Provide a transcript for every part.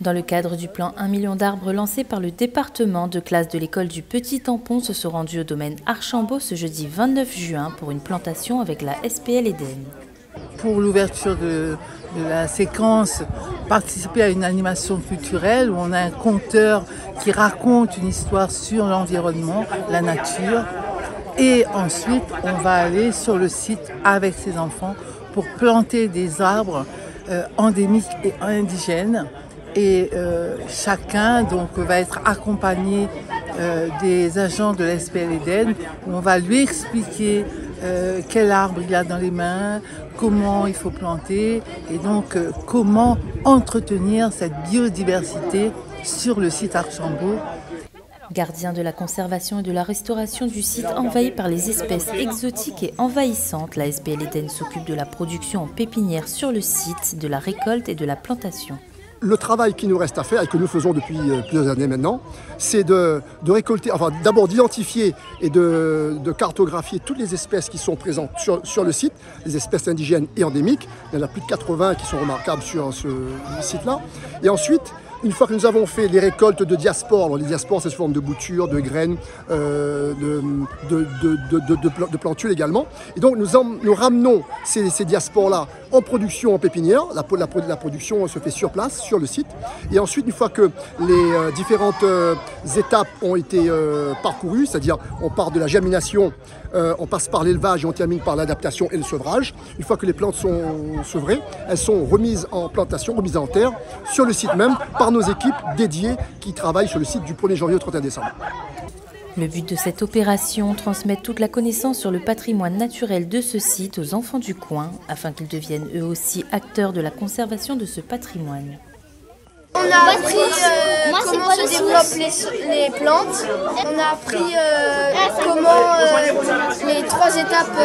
Dans le cadre du plan 1 million d'arbres lancé par le département, de classes de l'école du Petit Tampon se sont rendues au domaine Archambault ce jeudi 29 juin pour une plantation avec la SPL Eden. Pour l'ouverture de la séquence, participer à une animation culturelle où on a un conteur qui raconte une histoire sur l'environnement, la nature. Et ensuite, on va aller sur le site avec ses enfants pour planter des arbres endémiques et indigènes. Et chacun donc, va être accompagné des agents de la SPL Eden où on va lui expliquer quel arbre il a dans les mains, comment il faut planter et donc comment entretenir cette biodiversité sur le site Archambault. Gardien de la conservation et de la restauration du site envahi par les espèces exotiques et envahissantes, la SPL Eden s'occupe de la production en pépinière sur le site, de la récolte et de la plantation. Le travail qui nous reste à faire et que nous faisons depuis plusieurs années maintenant, c'est de récolter, enfin d'abord d'identifier et de cartographier toutes les espèces qui sont présentes sur le site, les espèces indigènes et endémiques. Il y en a plus de 80 qui sont remarquables sur ce site-là. Et ensuite, une fois que nous avons fait les récoltes de diaspores, alors les diaspores c'est sous forme de boutures, de graines, de plantules également, et donc nous ramenons ces diaspores-là en production en pépinière, la production se fait sur place, sur le site, et ensuite une fois que les différentes étapes ont été parcourues, c'est-à-dire on part de la germination, on passe par l'élevage et on termine par l'adaptation et le sevrage. Une fois que les plantes sont sevrées, elles sont remises en plantation, remises en terre, sur le site même, par nos équipes dédiées qui travaillent sur le site du 1er janvier au 31 décembre. Le but de cette opération, transmettre toute la connaissance sur le patrimoine naturel de ce site aux enfants du coin, afin qu'ils deviennent eux aussi acteurs de la conservation de ce patrimoine. On a appris comment se développent les plantes, on a appris comment les 3 étapes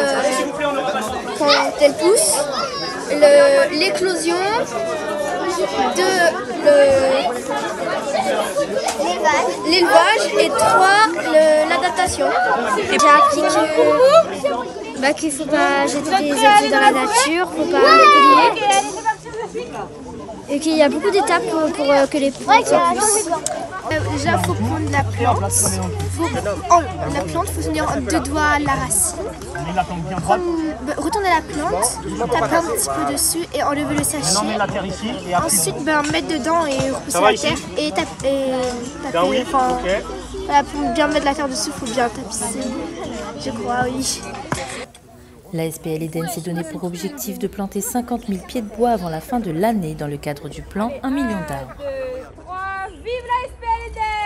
quand elles poussent, l'éclosion, l'élevage et 3 l'adaptation. J'ai appris qu'il ne faut pas jeter des objets dans la nature, il ne faut pas polluer. Et qu'il y a beaucoup d'étapes pour que les plantes poussent. Déjà, il faut prendre la plante. La plante, il faut tenir 2 doigts à la racine. Retourner la plante, taper un petit peu dessus et enlever le sachet. Ensuite, mettre dedans et repousser la terre et taper. Voilà, pour bien mettre la terre dessus, il faut bien tapisser. Je crois, oui. La SPL Eden s'est donné pour objectif de planter 50 000 pieds de bois avant la fin de l'année dans le cadre du plan 1 million d'arbres. Vive la SPL Eden!